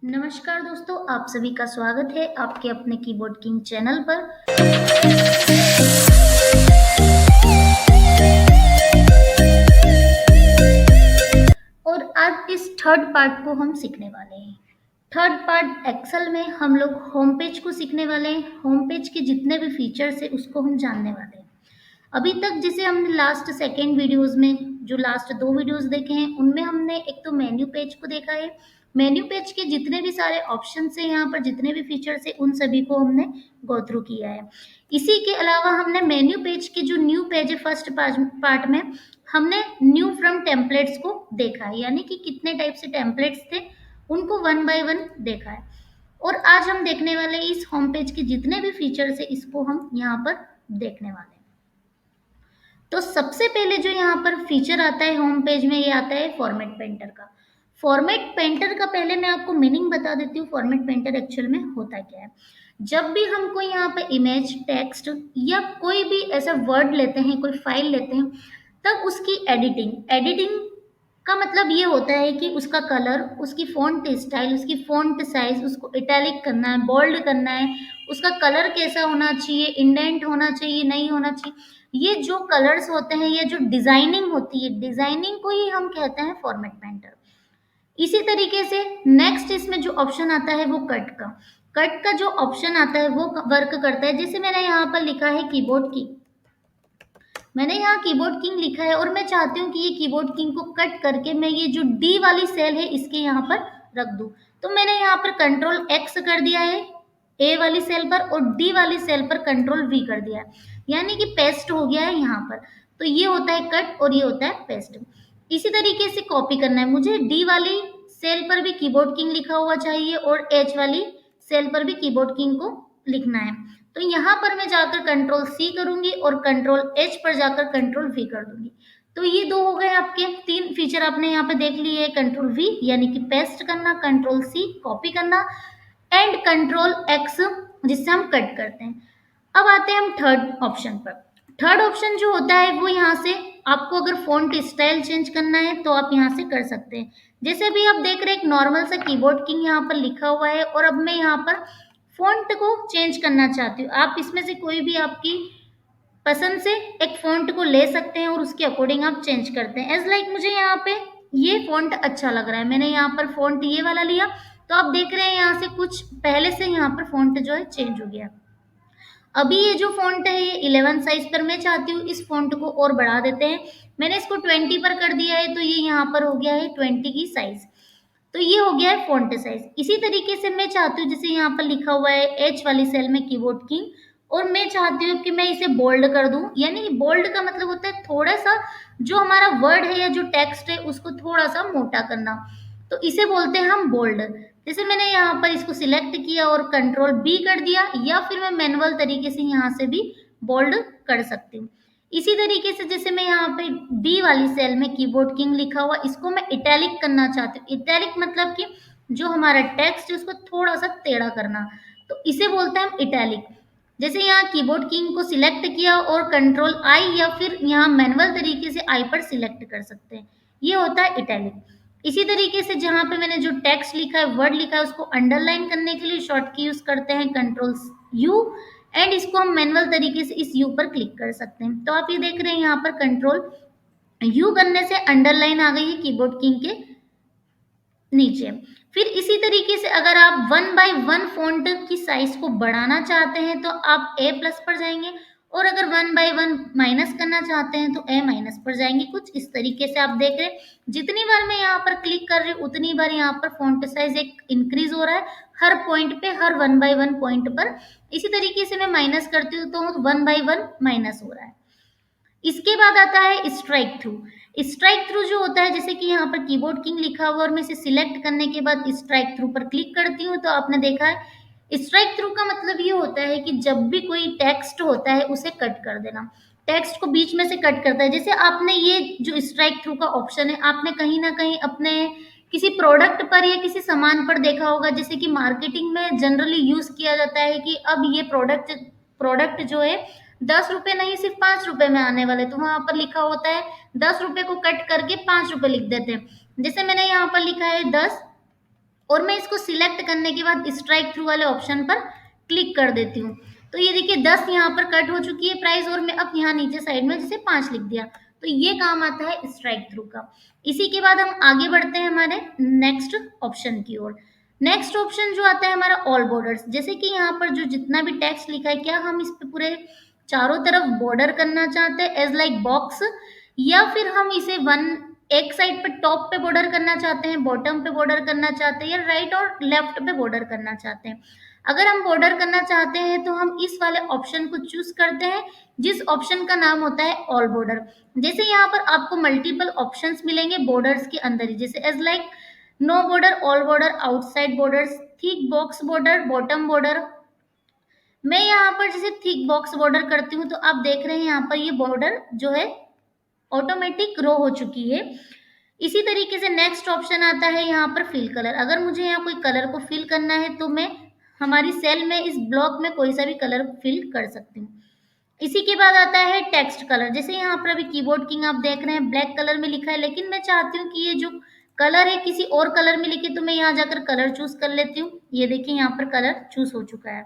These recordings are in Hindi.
नमस्कार दोस्तों, आप सभी का स्वागत है आपके अपने कीबोर्ड किंग चैनल पर। और आज इस थर्ड पार्ट को हम सीखने वाले हैं। थर्ड पार्ट एक्सेल में हम लोग होम पेज को सीखने वाले हैं। होम पेज के जितने भी फीचर्स है उसको हम जानने वाले हैं। अभी तक जिसे हमने लास्ट सेकेंड वीडियोस में जो लास्ट दो वीडियोस देखे हैं उनमें हमने एक तो मेन्यू पेज को देखा है। मेन्यू पेज के जितने भी सारे ऑप्शन है यहाँ पर, जितने भी फीचर्स है उन सभी को हमने गो थ्रू किया है। इसी के अलावा हमने मेन्यू पेज के जो न्यू पेज है फर्स्ट पार्ट में हमने न्यू फ्रॉम टेम्पलेट्स को देखा है, यानी कि कितने टाइप से टेम्पलेट्स थे उनको वन बाय वन देखा है। और आज हम देखने वाले इस होम पेज के जितने भी फीचर्स है इसको हम यहाँ पर देखने वाले हैं। तो सबसे पहले जो यहाँ पर फीचर आता है होम पेज में, ये आता है फॉर्मेट पेंटर का। फॉर्मेट पेंटर का पहले मैं आपको मीनिंग बता देती हूँ। फॉर्मेट पेंटर एक्चुअल में होता क्या है। जब भी हम कोई यहाँ पे इमेज, टेक्स्ट या कोई भी ऐसा वर्ड लेते हैं, कोई फाइल लेते हैं, तब उसकी एडिटिंग का मतलब ये होता है कि उसका कलर, उसकी फ़ॉन्ट स्टाइल, उसकी फ़ॉन्ट साइज, उसको इटैलिक करना है, बोल्ड करना है, उसका कलर कैसा होना चाहिए, इंडेंट होना चाहिए, नहीं होना चाहिए। ये जो कलर्स होते हैं, ये जो डिजाइनिंग होती है, डिजाइनिंग को ही हम कहते हैं फॉर्मेट पेंटर। इसी तरीके से नेक्स्ट इसमें जो ऑप्शन आता है वो कट का जो ऑप्शन आता है वो वर्क करता है। जैसे मैंने यहाँ पर लिखा है कीबोर्ड की, मैंने यहाँ कीबोर्ड किंग लिखा है और मैं चाहती हूँ कि ये कीबोर्ड किंग को कट करके मैं ये जो डी वाली सेल है इसके यहाँ पर रख दूँ। तो मैंने यहाँ पर कंट्रोल एक्स कर दिया है ए वाली सेल पर और डी वाली सेल पर कंट्रोल वी कर दिया है, यानी कि पेस्ट हो गया है यहाँ पर। तो ये होता है कट और ये होता है पेस्ट। इसी तरीके से कॉपी करना है मुझे, डी वाली सेल पर भी कीबोर्ड किंग लिखा हुआ चाहिए और एच वाली सेल पर भी कीबोर्ड किंग को लिखना है। तो यहाँ पर मैं जाकर कंट्रोल सी करूंगी और कंट्रोल एच पर जाकर कंट्रोल वी कर दूंगी। तो ये दो हो गए आपके, तीन फीचर आपने यहाँ पे देख लिए। कंट्रोल वी यानी कि पेस्ट करना, कंट्रोल सी कॉपी करना एंड कंट्रोल एक्स जिससे हम कट करते हैं। अब आते हैं हम थर्ड ऑप्शन पर। थर्ड ऑप्शन जो होता है वो यहाँ से आपको अगर फॉन्ट स्टाइल चेंज करना है तो आप यहाँ से कर सकते हैं। जैसे अभी आप देख रहे हैं एक नॉर्मल सा कीबोर्ड किंग यहाँ पर लिखा हुआ है और अब मैं यहाँ पर फॉन्ट को चेंज करना चाहती हूँ। आप इसमें से कोई भी आपकी पसंद से एक फॉन्ट को ले सकते हैं और उसके अकॉर्डिंग आप चेंज करते हैं। एज लाइक मुझे यहाँ पे ये फॉन्ट अच्छा लग रहा है, मैंने यहाँ पर फॉन्ट ये वाला लिया। तो आप देख रहे हैं यहाँ से कुछ पहले से यहाँ पर फॉन्ट जो है चेंज हो गया। अभी ये जो फॉन्ट है ये 11 साइज पर, मैं चाहती हूँ इस फॉन्ट को और बढ़ा देते हैं। मैंने इसको 20 पर कर दिया है तो ये यहाँ पर हो गया है 20 की साइज। तो ये हो गया है फॉन्ट साइज। इसी तरीके से मैं चाहती हूँ, जैसे यहाँ पर लिखा हुआ है एच वाली सेल में कीबोर्ड किंग, और मैं चाहती हूँ कि मैं इसे बोल्ड कर दूं। यानी बोल्ड का मतलब होता है थोड़ा सा जो हमारा वर्ड है या जो टेक्स्ट है उसको थोड़ा सा मोटा करना, तो इसे बोलते हैं हम बोल्ड। जैसे मैंने यहाँ पर इसको सिलेक्ट किया और कंट्रोल बी कर दिया, या फिर मैं मैनुअल तरीके से यहाँ से भी बोल्ड कर सकती हूँ। इसी तरीके से जैसे मैं यहाँ पे डी वाली सेल में कीबोर्ड किंग लिखा हुआ, इसको मैं इटैलिक करना चाहती हूँ। इटैलिक मतलब कि जो हमारा टेक्स्ट है उसको थोड़ा सा टेढ़ा करना, तो इसे बोलते हैं हम इटैलिक। जैसे यहाँ कीबोर्ड किंग को सिलेक्ट किया और कंट्रोल आई, या फिर यहाँ मैनुअल तरीके से आई पर सिलेक्ट कर सकते हैं, ये होता है इटैलिक। इसी तरीके से जहाँ पे मैंने जो टेक्स्ट लिखा है, वर्ड लिखा है, उसको अंडरलाइन करने के लिए शॉर्ट की यूज करते हैं कंट्रोल यू, एंड इसको हम मैनुअल तरीके से इस यू पर क्लिक कर सकते हैं। तो आप ये देख रहे हैं यहाँ पर कंट्रोल यू करने से अंडरलाइन आ गई है कीबोर्ड किंग के नीचे। फिर इसी तरीके से अगर आप वन बाय वन फॉन्ट की साइज को बढ़ाना चाहते हैं तो आप ए प्लस पर जाएंगे, और अगर वन बाय वन माइनस करना चाहते हैं तो ए माइनस पर जाएंगे। कुछ इस तरीके से आप देख रहे हैं, जितनी बार मैं यहाँ पर क्लिक कर रही हूँ उतनी बार यहाँ पर फॉन्ट साइज एक इंक्रीज हो रहा है हर पॉइंट पे, हर वन बाय वन पॉइंट पर। इसी तरीके से मैं माइनस करती हूँ तो वन बाय वन माइनस हो रहा है। इसके बाद आता है स्ट्राइक थ्रू। स्ट्राइक थ्रू जो होता है, जैसे कि यहाँ पर कीबोर्ड किंग लिखा हुआ और मैं इसे सिलेक्ट करने के बाद स्ट्राइक थ्रू पर क्लिक करती हूँ तो आपने देखा है स्ट्राइक थ्रू का मतलब ये होता है कि जब भी कोई टेक्स्ट होता है उसे कट कर देना, टेक्स्ट को बीच में से कट करता है। जैसे आपने ये जो स्ट्राइक थ्रू का ऑप्शन है आपने कहीं ना कहीं अपने किसी प्रोडक्ट पर या किसी सामान पर देखा होगा, जैसे कि मार्केटिंग में जनरली यूज किया जाता है कि अब ये प्रोडक्ट प्रोडक्ट जो है 10 रुपए नहीं सिर्फ 5 रुपए में आने वाले, तो वहां पर लिखा होता है 10 रुपए को कट करके 5 रुपए लिख देते हैं। जैसे मैंने यहाँ पर लिखा है 10 और मैं इसको सिलेक्ट करने के बाद स्ट्राइक थ्रू वाले ऑप्शन पर क्लिक कर देती हूँ। तो ये देखिए 10 यहाँ पर कट हो चुकी है प्राइस, और मैं अब यहाँ नीचे साइड में जैसे 5 लिख दिया। तो ये काम आता है स्ट्राइक थ्रू का। इसी के बाद हम आगे बढ़ते हैं हमारे नेक्स्ट ऑप्शन की ओर। नेक्स्ट ऑप्शन जो आता है हमारा ऑल बॉर्डर्स। जैसे कि यहाँ पर जो जितना भी टेक्स्ट लिखा है, क्या हम इस पे पूरे चारों तरफ बॉर्डर करना चाहते हैं एज लाइक बॉक्स, या फिर हम इसे वन एक साइड पे टॉप पे बॉर्डर करना चाहते हैं, बॉटम पे बॉर्डर करना चाहते हैं, या राइट और लेफ्ट पे बॉर्डर करना चाहते हैं। अगर हम बॉर्डर करना चाहते हैं तो हम इस वाले ऑप्शन को चूज करते हैं, जिस ऑप्शन का नाम होता है ऑल बॉर्डर। जैसे यहाँ पर आपको मल्टीपल ऑप्शंस मिलेंगे बॉर्डर्स के अंदर ही, जैसे as like no border, all border, outside borders, thick box border, bottom border. मैं यहाँ पर जैसे थिक बॉक्स बॉर्डर करती हूँ, तो आप देख रहे हैं यहाँ पर ये बॉर्डर जो है ऑटोमेटिक रो हो चुकी है। इसी तरीके से नेक्स्ट ऑप्शन आता है यहाँ पर फिल कलर। अगर मुझे यहाँ कोई कलर को फिल करना है तो मैं हमारी सेल में इस ब्लॉक में कोई सा भी कलर फिल कर सकती हूँ। इसी के बाद आता है टेक्स्ट कलर। जैसे यहाँ पर अभी कीबोर्ड किंग आप देख रहे हैं ब्लैक कलर में लिखा है, लेकिन मैं चाहती हूँ कि ये जो कलर है किसी और कलर में लिखे, तो मैं यहाँ जाकर कलर चूज कर लेती हूँ। ये देखिए यहाँ पर कलर चूज हो चुका है।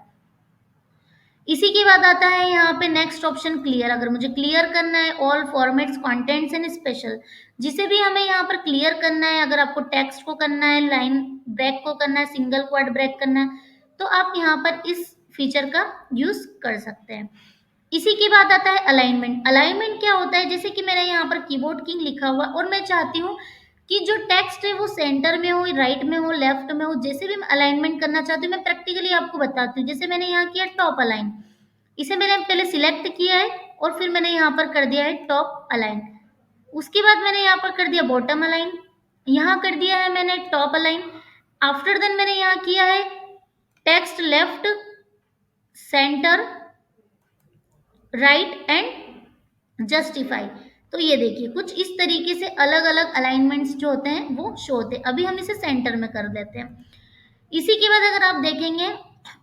इसी के बाद आता है यहाँ पे नेक्स्ट ऑप्शन क्लियर। अगर मुझे क्लियर करना है all formats contents and special, जिसे भी हमें यहाँ पर क्लियर करना है, अगर आपको टेक्स्ट को करना है, लाइन ब्रेक को करना है, सिंगल क्वाड ब्रेक करना है, तो आप यहाँ पर इस फीचर का यूज कर सकते हैं। इसी के बाद आता है अलाइनमेंट। अलाइनमेंट क्या होता है, जैसे कि मैंने यहाँ पर कीबोर्ड किंग लिखा हुआ और मैं चाहती हूँ कि जो टेक्स्ट है वो सेंटर में हो, राइट में हो, लेफ्ट में हो, जैसे भी मैं अलाइनमेंट करना चाहती हूँ मैं प्रैक्टिकली आपको बताती हूँ। जैसे मैंने यहाँ किया टॉप अलाइन, इसे मैंने पहले सिलेक्ट किया है और फिर मैंने यहाँ पर कर दिया है टॉप अलाइन। उसके बाद मैंने यहाँ पर कर दिया बॉटम अलाइन, यहाँ कर दिया है मैंने टॉप अलाइन। आफ्टर देन मैंने यहाँ किया है text left, centre, right and justify. तो ये देखिए कुछ इस तरीके से अलग अलग अलाइनमेंट्स जो होते हैं वो शो होते हैं। अभी हम इसे सेंटर में कर देते हैं। इसी के बाद अगर आप देखेंगे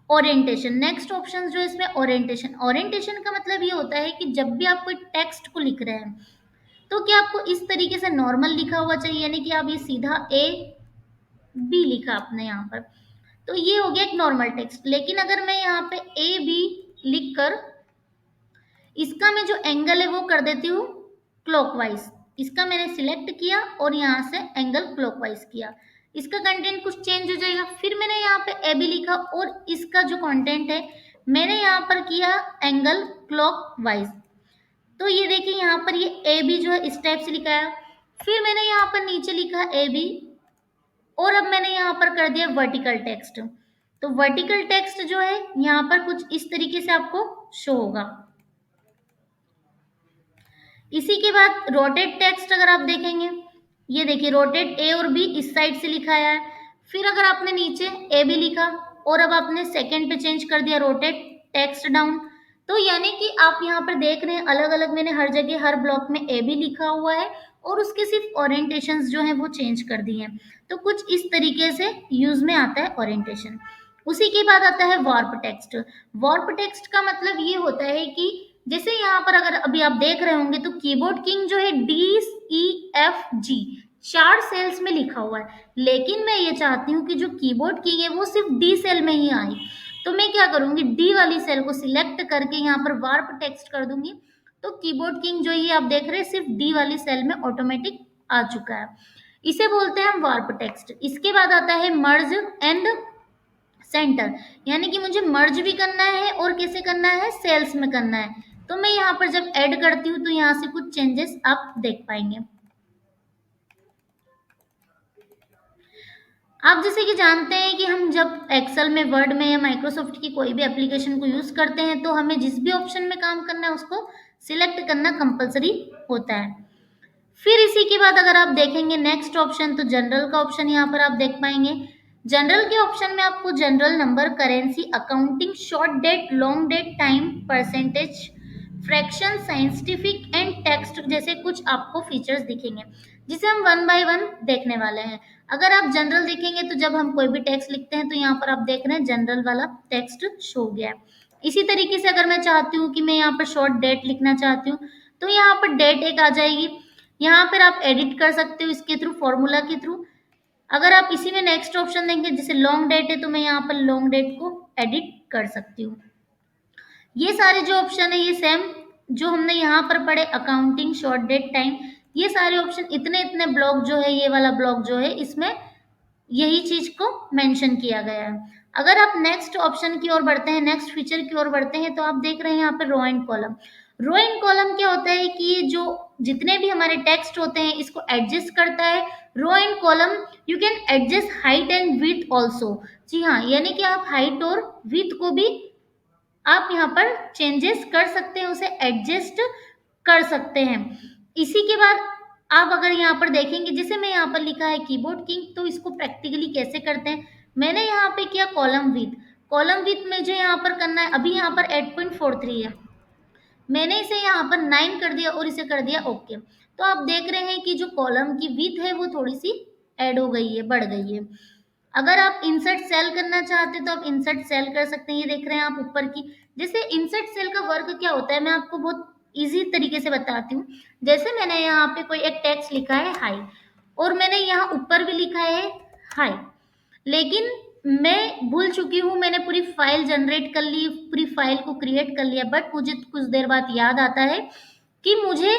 ओरिएंटेशन, नेक्स्ट ऑप्शन जो है इसमें ओरिएंटेशन। ओरिएंटेशन का मतलब ये होता है कि जब भी आप कोई टेक्स्ट को लिख रहे हैं तो क्या आपको इस तरीके से नॉर्मल लिखा हुआ चाहिए, यानी कि आप ये सीधा ए बी लिखा आपने यहाँ पर, तो ये हो गया एक नॉर्मल टेक्स्ट। लेकिन अगर मैं यहाँ पे ए बी लिख कर इसका मैं जो एंगल है वो कर देती हूँ क्लॉकवाइज, इसका मैंने सिलेक्ट किया और यहाँ से एंगल क्लॉकवाइज किया, इसका कंटेंट कुछ चेंज हो जाएगा। फिर मैंने यहाँ पे ए बी लिखा और इसका जो कंटेंट है मैंने यहाँ पर किया एंगल क्लॉकवाइज। तो ये देखिए यहाँ पर ये ए बी जो है इस टाइप से लिखा है। फिर मैंने यहाँ पर नीचे लिखा ए बी और अब मैंने यहाँ पर कर दिया वर्टिकल टेक्स्ट। तो वर्टिकल टेक्स्ट जो है यहाँ पर कुछ इस तरीके से आपको शो होगा। इसी के बाद रोटेट टेक्स्ट अगर आप देखेंगे, ये देखिए रोटेट ए और बी इस साइड से लिखा है। फिर अगर आपने नीचे ए बी लिखा और अब आपने सेकंड पे चेंज कर दिया रोटेट टेक्स्ट डाउन, तो यानी कि आप यहाँ पर देख रहे हैं अलग अलग मैंने हर जगह हर ब्लॉक में ए बी लिखा हुआ है और उसके सिर्फ ओरिएंटेशंस जो हैं वो चेंज कर दिए हैं। तो कुछ इस तरीके से यूज में आता है ओरिएंटेशन। उसी के बाद आता है वार्प टेक्स्ट। वार्प टेक्स्ट का मतलब ये होता है कि जैसे यहाँ पर अगर अभी आप देख रहे होंगे तो कीबोर्ड किंग जो है D E F G 4 cells में लिखा हुआ है, लेकिन मैं ये चाहती हूँ कि जो कीबोर्ड किंग है वो सिर्फ डी सेल में ही आए। तो मैं क्या करूंगी, डी वाली सेल को सिलेक्ट करके यहाँ पर वार्प टेक्स्ट कर दूंगी। तो कीबोर्ड किंग जो ये आप देख रहे हैं सिर्फ डी वाली सेल में ऑटोमेटिक आ चुका है। इसे बोलते हैं वार्प टेक्स्ट। इसके बाद आता है मर्ज एंड सेंटर, यानी कि मुझे मर्ज भी करना है और कैसे करना है, सेल्स में करना है। तो मैं यहाँ पर जब ऐड करती हूँ तो यहाँ से कुछ चेंजेस आप देख पाएंगे। आप जैसे कि जानते हैं कि हम जब एक्सेल में, वर्ड में या माइक्रोसॉफ्ट की कोई भी एप्लीकेशन को यूज करते हैं तो हमें जिस भी ऑप्शन में काम करना है उसको सिलेक्ट करना कंपलसरी होता है। फिर इसी के बाद अगर आप देखेंगे नेक्स्ट ऑप्शन, तो जनरल का ऑप्शन यहाँ पर आप देख पाएंगे। जनरल के ऑप्शन में आपको general number, currency, accounting, short date, long date, time, percentage, fraction, scientific and text जैसे कुछ आपको फीचर्स दिखेंगे, जिसे हम वन बाय वन देखने वाले हैं। अगर आप जनरल देखेंगे तो जब हम कोई भी टेक्स्ट लिखते हैं तो यहाँ पर आप देख रहे हैं जनरल वाला टेक्स्ट शो हो गया है। इसी तरीके से अगर मैं चाहती हूँ कि मैं यहाँ पर शॉर्ट डेट लिखना चाहती हूँ तो यहाँ पर डेट एक आ जाएगी। यहाँ पर आप एडिट कर सकते हो इसके थ्रू, फॉर्मूला के थ्रू। अगर आप इसी में नेक्स्ट ऑप्शन देंगे, जैसे लॉन्ग डेट है तो मैं यहाँ पर लॉन्ग डेट को एडिट कर सकती हूँ। ये सारे जो ऑप्शन है ये सेम जो हमने यहाँ पर पढ़े, अकाउंटिंग, शॉर्ट डेट, टाइम, ये सारे ऑप्शन इतने इतने ब्लॉक जो है, ये वाला ब्लॉक जो है इसमें यही चीज को मेंशन किया गया है। अगर आप नेक्स्ट ऑप्शन की ओर बढ़ते हैं, नेक्स्ट फीचर की ओर बढ़ते हैं, तो आप देख रहे हैं यहाँ पे row and column. Row and column क्या होता है कि ये जो जितने भी हमारे टेक्स्ट होते हैं इसको एडजस्ट करता है। Row and column you can adjust height and width also. जी हाँ, यानी कि आप हाइट और विड्थ को भी आप यहाँ पर चेंजेस कर सकते हैं, उसे एडजस्ट कर सकते हैं। इसी के बाद आप अगर यहाँ पर देखेंगे, जैसे मैं यहाँ पर लिखा है कीबोर्ड किंग, तो इसको प्रैक्टिकली कैसे करते हैं, मैंने यहाँ पे किया कॉलम विथ। कॉलम विथ में जो यहाँ पर करना है, अभी यहाँ पर 8.43 है, मैंने इसे यहाँ पर 9 कर दिया और इसे कर दिया ओके। तो आप देख रहे हैं कि जो कॉलम की विथ है वो थोड़ी सी ऐड हो गई है, बढ़ गई है। अगर आप इंसर्ट सेल करना चाहते हैं तो आप इंसर्ट सेल कर सकते हैं। ये देख रहे हैं आप ऊपर की, जैसे इंसर्ट सेल का वर्क क्या होता है मैं आपको बहुत इजी तरीके से बताती हूँ। जैसे मैंने यहाँ पे कोई एक टेक्स्ट लिखा है हाई, और मैंने यहाँ ऊपर भी लिखा है हाई, लेकिन मैं भूल चुकी हूँ, मैंने पूरी फाइल जनरेट कर ली, पूरी फाइल को क्रिएट कर लिया, बट मुझे कुछ देर बाद याद आता है कि मुझे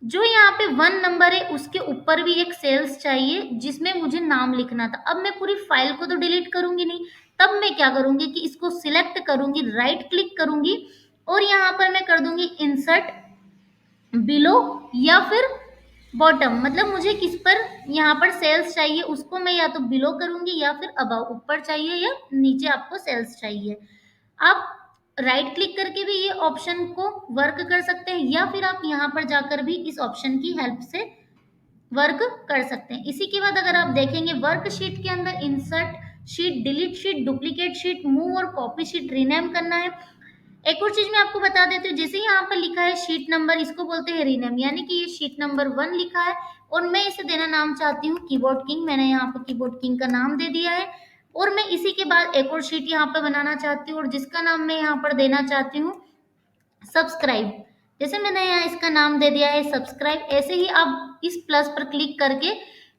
जो यहाँ पे 1 नंबर है उसके ऊपर भी एक सेल्स चाहिए जिसमें मुझे नाम लिखना था। अब मैं पूरी फाइल को तो डिलीट करूंगी नहीं, तब मैं क्या करूंगी कि इसको सिलेक्ट करूंगी, राइट क्लिक करूंगी और यहाँ पर मैं कर दूंगी इंसर्ट बिलो या फिर बॉटम, मतलब मुझे किस पर यहाँ पर सेल्स चाहिए उसको मैं या तो बिलो करूंगी या फिर अबाव, ऊपर चाहिए या नीचे आपको सेल्स चाहिए। आप राइट क्लिक करके भी ये ऑप्शन को वर्क कर सकते हैं या फिर आप यहाँ पर जाकर भी इस ऑप्शन की हेल्प से वर्क कर सकते हैं। इसी के बाद अगर आप देखेंगे वर्कशीट के अंदर insert sheet, delete sheet, duplicate sheet, move और कॉपी शीट रीनेम करना है। एक और चीज मैं आपको बता देती हूँ, जैसे यहाँ पर लिखा है शीट नंबर, इसको बोलते हैं रीनेम, यानी कि ये शीट नंबर 1 लिखा है और मैं इसे देना नाम चाहती हूँ कीबोर्ड किंग, मैंने यहाँ पर कीबोर्ड किंग का नाम दे दिया है। और मैं इसी के बाद एक और शीट यहाँ पर बनाना चाहती हूँ और जिसका नाम मैं यहाँ पर देना चाहती हूँ सब्सक्राइब। जैसे मैंने यहाँ इसका नाम दे दिया है सब्सक्राइब, ऐसे ही आप इस प्लस पर क्लिक करके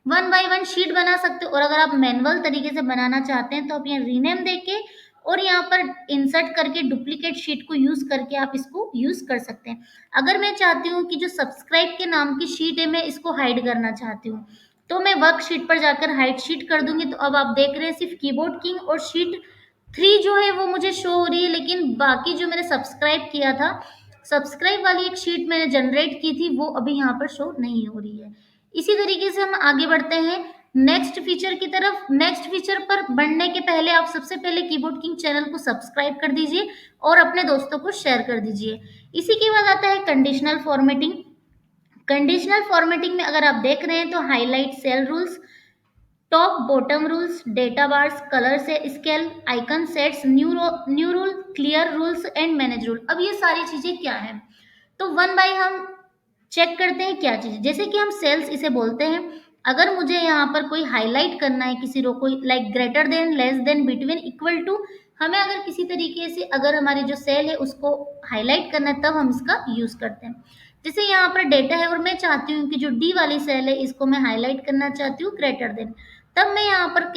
1 बाय 1 शीट बना सकते हो। और अगर आप मैनुअल तरीके से बनाना चाहते हैं तो आप यहाँ रीनेम देके और यहाँ पर इंसर्ट करके डुप्लीकेट शीट को यूज करके आप इसको यूज कर सकते हैं। अगर मैं चाहती हूँ कि जो सब्सक्राइब के नाम की शीट है मैं इसको हाइड करना चाहती हूँ, तो मैं वर्कशीट पर जाकर हाइड शीट कर दूंगी। तो अब आप देख रहे हैं सिर्फ कीबोर्ड किंग और शीट 3 जो है वो मुझे शो हो रही है, लेकिन बाकी जो मैंने सब्सक्राइब किया था, सब्सक्राइब वाली एक शीट मैंने जनरेट की थी, वो अभी यहाँ पर शो नहीं हो रही है। इसी तरीके से हम आगे बढ़ते हैं नेक्स्ट फीचर की तरफ। नेक्स्ट फीचर पर बढ़ने के पहले आप सबसे पहले कीबोर्ड किंग चैनल को सब्सक्राइब कर दीजिए और अपने दोस्तों को शेयर कर दीजिए। इसी के बाद आता है कंडीशनल फॉर्मेटिंग। कंडीशनल फॉर्मेटिंग में अगर आप देख रहे हैं तो highlight cell rules, top bottom rules, data bars, colour से scale, icon sets, new rule, clear rules and manage rule. अब ये सारी चीजें क्या है, तो 1 बाय हम चेक करते हैं क्या चीज। जैसे कि हम सेल्स इसे बोलते हैं, अगर मुझे यहाँ पर कोई हाईलाइट करना है किसी रो को, like greater than, less than, between, equal to, हमें अगर किसी तरीके से अगर हमारी जो सेल है उसको हाईलाइट करना है तब हम इसका यूज करते हैं। जैसे यहाँ पर डेटा है और मैं चाहती हूँ कि जो डी वाली सेल है इसको मैं हाईलाइट करना चाहती हूँ ग्रेटर देन, तब मैं यहाँ पर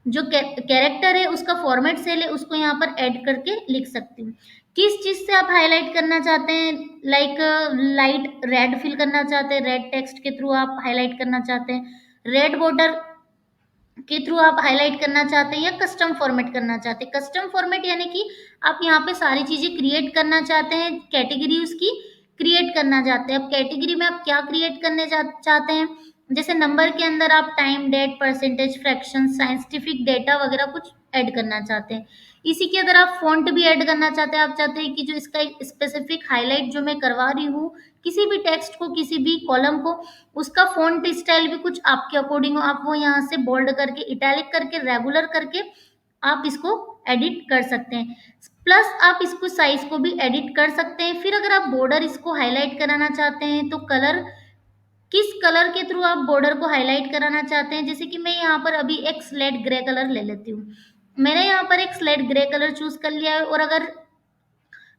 जो कैरेक्टर है उसका फॉर्मेट सेल है उसको यहाँ पर ऐड करके लिख सकती हूँ। किस चीज से आप हाईलाइट करना चाहते हैं, लाइक लाइट रेड फिल करना चाहते हैं, रेड टेक्स्ट के थ्रू आप हाईलाइट करना चाहते हैं, रेड बॉर्डर के थ्रू आप हाईलाइट करना चाहते हैं, या कस्टम फॉर्मेट करना चाहते हैं। कस्टम फॉर्मेट यानी कि आप यहाँ पे सारी चीजें क्रिएट करना चाहते हैं, कैटेगरी उसकी क्रिएट करना चाहते हैं। अब कैटेगरी में आप क्या क्रिएट करने चाहते हैं, जैसे नंबर के अंदर आप time, date, percentage, fraction, scientific data वगैरह कुछ ऐड करना चाहते हैं। इसी के अंदर आप फॉन्ट भी ऐड करना चाहते हैं, आप चाहते हैं कि जो इसका एक स्पेसिफिक हाईलाइट जो मैं करवा रही हूँ किसी भी टेक्स्ट को, किसी भी कॉलम को, उसका फॉन्ट स्टाइल भी कुछ आपके अकॉर्डिंग हो, आप वो यहाँ से बोल्ड करके, इटैलिक करके, रेगुलर करके आप इसको एडिट कर सकते हैं। प्लस आप इसको साइज को भी एडिट कर सकते हैं। फिर अगर आप बॉर्डर इसको हाईलाइट कराना चाहते हैं तो कलर, किस कलर के थ्रू आप बॉर्डर को हाईलाइट कराना चाहते हैं, जैसे कि मैं यहाँ पर अभी एक स्लेट ग्रे कलर ले लेती हूँ। मैंने यहाँ पर एक स्लेट ग्रे कलर चूज कर लिया है और अगर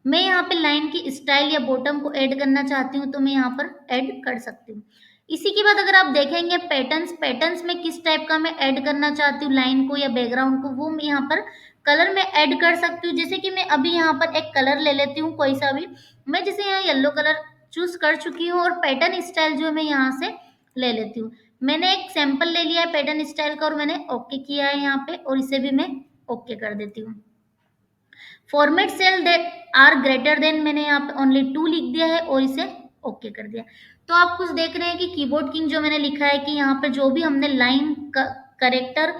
मैं यहाँ पे लाइन की स्टाइल या बॉटम को ऐड करना चाहती हूँ तो मैं यहाँ पर ऐड कर सकती हूँ। इसी के बाद अगर आप देखेंगे पैटर्न्स, पैटर्न्स में किस टाइप का मैं ऐड करना चाहती हूँ लाइन को या बैकग्राउंड को, वो मैं यहाँ पर कलर में ऐड कर सकती हूँ। जैसे कि मैं अभी यहाँ पर एक कलर ले लेती हूँ कोई सा भी, मैं जैसे यहाँ येलो कलर चूज कर चुकी हूँ और पैटर्न स्टाइल जो है मैं यहाँ से ले लेती हूँ। मैंने एक सैंपल ले लिया है पैटर्न स्टाइल का और मैंने ओके किया है यहाँ पे, और इसे भी मैं ओके कर देती हूँ। Format cell that are greater than, मैंने यहाँ पे ओनली 2 लिख दिया है और इसे ओके कर दिया। तो आप कुछ देख रहे हैं कि कीबोर्ड किंग जो मैंने लिखा है कि यहाँ पे जो भी हमने लाइन करेक्टर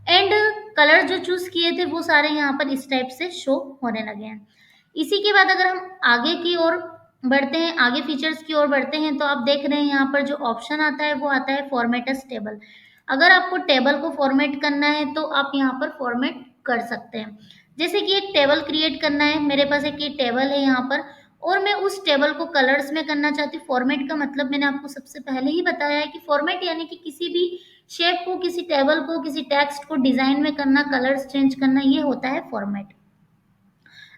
एंड कलर जो चूज किए थे वो सारे यहाँ पर इस टाइप से शो होने लगे हैं। इसी के बाद अगर हम आगे की ओर बढ़ते हैं, आगे फीचर्स की ओर बढ़ते हैं, तो आप देख रहे हैं यहाँ पर जो ऑप्शन आता है वो आता है फॉर्मेटस टेबल। अगर आपको टेबल को फॉर्मेट करना है तो आप यहाँ पर फॉर्मेट कर सकते हैं। जैसे कि एक टेबल क्रिएट करना है, मेरे पास एक ये टेबल है यहाँ पर, और मैं उस टेबल को कलर्स में करना चाहती हूँ। फॉर्मेट का मतलब मैंने आपको सबसे पहले ही बताया है कि फॉर्मेट यानी कि किसी भी शेप को, किसी टेबल को, किसी टेक्स्ट को डिजाइन में करना, कलर्स चेंज करना, ये होता है फॉर्मेट।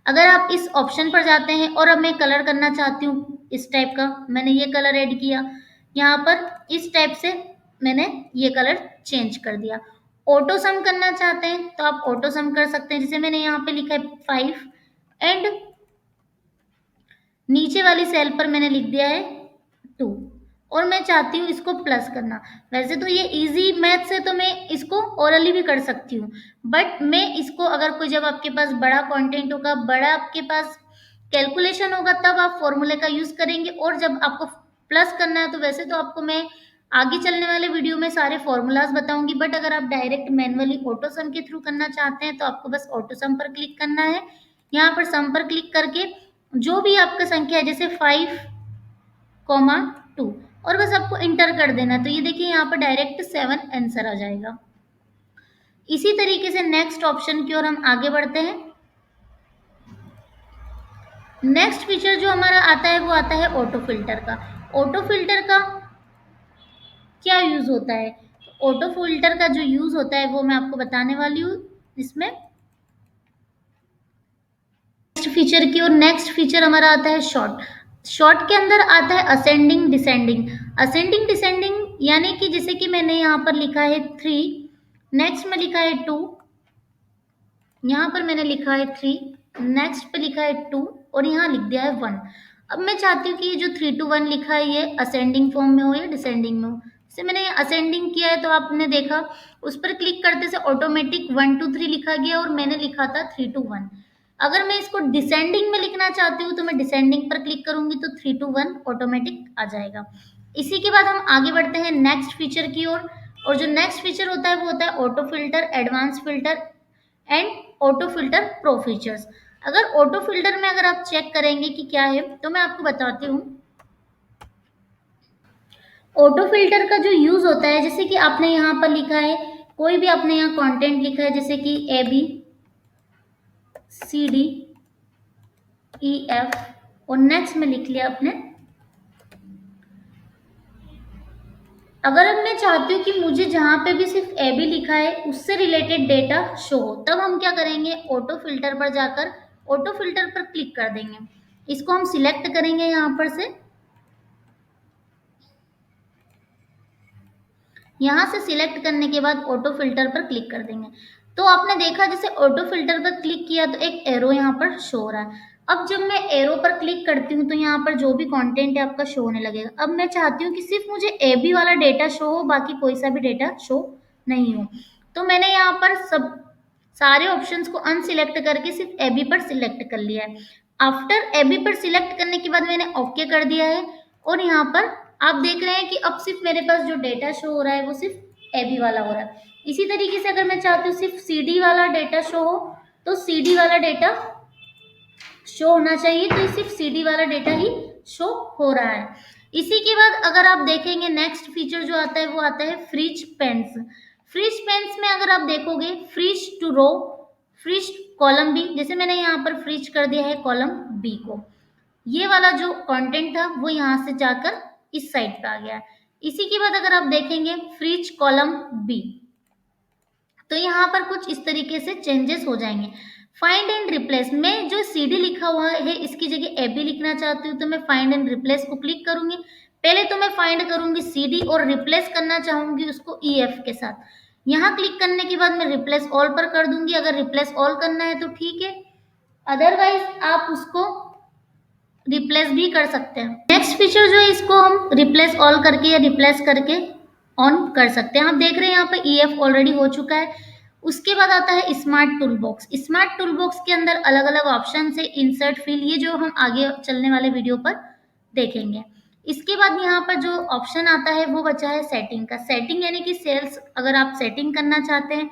अगर आप इस ऑप्शन पर जाते हैं और अब मैं कलर करना चाहती हूँ इस टाइप का, मैंने ये कलर ऐड किया यहाँ पर, इस टाइप से मैंने ये कलर चेंज कर दिया। ऑटो सम करना चाहते हैं तो आप ऑटो सम कर सकते हैं। जैसे मैंने यहाँ पे लिखा है 5 एंड नीचे वाली सेल पर मैंने लिख दिया है 2, और मैं चाहती हूँ इसको प्लस करना। वैसे तो ये इजी मैथ्स है तो मैं इसको ओरली भी कर सकती हूँ, बट मैं इसको अगर कोई, जब आपके पास बड़ा कंटेंट होगा, बड़ा आपके पास कैलकुलेशन होगा, तब आप फॉर्मूले का यूज करेंगे। और जब आपको प्लस करना है तो वैसे तो आपको मैं आगे चलने वाले वीडियो में सारे फॉर्मूलाज बताऊंगी, बट अगर आप डायरेक्ट मैनुअली ऑटो सम के थ्रू करना चाहते हैं तो आपको बस ऑटो सम पर क्लिक करना है। यहाँ पर सम पर क्लिक करके जो भी आपका संख्या है, जैसे 5,2, और बस आपको इंटर कर देना, तो ये देखिए यहाँ पर डायरेक्ट 7 आंसर आ जाएगा। इसी तरीके से नेक्स्ट ऑप्शन की ओर हम आगे बढ़ते हैं। नेक्स्ट फीचर जो हमारा आता है वो आता है ऑटो फिल्टर का। ऑटो फिल्टर का क्या यूज होता है? ऑटो फिल्टर का जो यूज होता है वो मैं आपको बताने वाली हूँ इसमें। नेक्स्ट फीचर की ओर, नेक्स्ट फीचर हमारा आता है शॉर्ट। शॉर्ट के अंदर आता है असेंडिंग डिसेंडिंग। असेंडिंग डिसेंडिंग यानी कि जैसे कि मैंने यहाँ पर लिखा है 3, नेक्स्ट में लिखा है 2, यहाँ पर मैंने लिखा है 3, नेक्स्ट पे लिखा है 2, और यहाँ लिख दिया है 1। अब मैं चाहती हूँ कि ये जो 3 to 1 लिखा है ये असेंडिंग फॉर्म में हो या डिसेंडिंग में हो। जैसे मैंने असेंडिंग किया है तो आपने देखा उस पर क्लिक करते से ऑटोमेटिक 1 to 3 लिखा गया, और मैंने लिखा था 3 to 1। अगर मैं इसको डिसेंडिंग में लिखना चाहती हूँ तो मैं डिसेंडिंग पर क्लिक करूंगी तो 3 to 1 ऑटोमेटिक आ जाएगा। इसी के बाद हम आगे बढ़ते हैं नेक्स्ट फीचर की ओर, और जो नेक्स्ट फीचर होता है वो होता है auto filter, advance filter and auto filter pro features. अगर ऑटो फिल्टर में अगर आप चेक करेंगे कि क्या है तो मैं आपको बताती हूँ। ऑटो फिल्टर का जो यूज होता है, जैसे कि आपने यहाँ पर लिखा है, कोई भी आपने यहाँ कंटेंट लिखा है, जैसे कि ABCDEF, और नेक्स्ट में लिख लिया आपने। अगर अब मैं चाहती हूँ कि मुझे जहाँ पे भी सिर्फ AB लिखा है उससे रिलेटेड डेटा शो हो, तब हम क्या करेंगे, ऑटो फिल्टर पर जाकर ऑटो फिल्टर पर क्लिक कर देंगे। इसको हम सिलेक्ट करेंगे यहाँ पर से, यहाँ से सिलेक्ट करने के बाद ऑटो फिल्टर पर क्लिक कर देंगे। तो आपने देखा जैसे ऑटो फिल्टर पर क्लिक किया तो एक एरो यहाँ पर शो हो रहा है। अब जब मैं एरो पर क्लिक करती हूँ तो यहाँ पर जो भी कंटेंट है आपका शो होने लगेगा। अब मैं चाहती हूँ कि सिर्फ मुझे AB वाला डेटा शो हो, बाकी कोई सा भी डेटा शो नहीं हो। तो मैंने यहाँ पर सब सारे ऑप्शंस को अनसिलेक्ट करके सिर्फ AB पर सिलेक्ट कर लिया है। आफ्टर AB पर सिलेक्ट करने के बाद मैंने ओके कर दिया है, और यहाँ पर आप देख रहे हैं कि अब सिर्फ मेरे पास जो डेटा शो हो रहा है वो सिर्फ AB वाला हो रहा है। इसी तरीके से अगर मैं चाहती हूँ सिर्फ CD वाला डेटा शो हो तो CD वाला डेटा शो होना चाहिए, तो सिर्फ CD वाला डेटा ही शो हो रहा है। इसी के बाद अगर आप देखेंगे नेक्स्ट फीचर जो आता है वो आता है फ्रीज पेंस। फ्रीज पेंस में अगर आप देखोगे freeze two row, freeze column B, जैसे मैंने यहाँ पर फ्रीज कर दिया है कॉलम बी को, ये वाला जो कंटेंट था वो यहाँ से जाकर इस साइड पे आ गया है। इसी के बाद अगर आप देखेंगे फ्रीज कॉलम बी, तो यहाँ पर कुछ इस तरीके से चेंजेस हो जाएंगे। फाइंड एंड रिप्लेस में जो CD लिखा हुआ है इसकी जगह AB लिखना चाहती हूँ तो मैं फाइंड एंड रिप्लेस को क्लिक करूंगी। पहले तो मैं फाइंड करूंगी CD और रिप्लेस करना चाहूंगी उसको EF के साथ। यहाँ क्लिक करने के बाद मैं रिप्लेस ऑल पर कर दूंगी। अगर रिप्लेस ऑल करना है तो ठीक है, अदरवाइज आप उसको रिप्लेस भी कर सकते हैं। नेक्स्ट फीचर जो है इसको हम रिप्लेस ऑल करके या रिप्लेस करके ऑन कर सकते हैं। आप देख रहे हैं यहाँ पे EF ऑलरेडी हो चुका है। उसके बाद आता है smart tool box. Smart tool box के अंदर अलग अलग ऑप्शन है, इंसर्ट फिल, ये जो हम आगे चलने वाले वीडियो पर देखेंगे। इसके बाद यहाँ पर जो ऑप्शन आता है वो बचा है सेटिंग का। सेटिंग यानी कि सेल्स अगर आप सेटिंग करना चाहते हैं,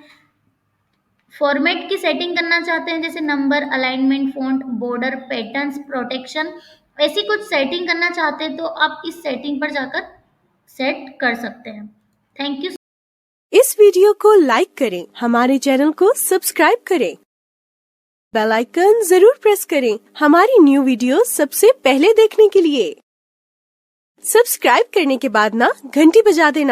फॉर्मेट की सेटिंग करना चाहते हैं, जैसे number, alignment, font, border, patterns, protection, ऐसी कुछ सेटिंग करना चाहते हैं तो आप इस सेटिंग पर जाकर सेट कर सकते हैं। Thank you. इस वीडियो को लाइक करें, हमारे चैनल को सब्सक्राइब करें, बेल आइकन जरूर प्रेस करें हमारी न्यू वीडियो सबसे पहले देखने के लिए। सब्सक्राइब करने के बाद ना घंटी बजा देना।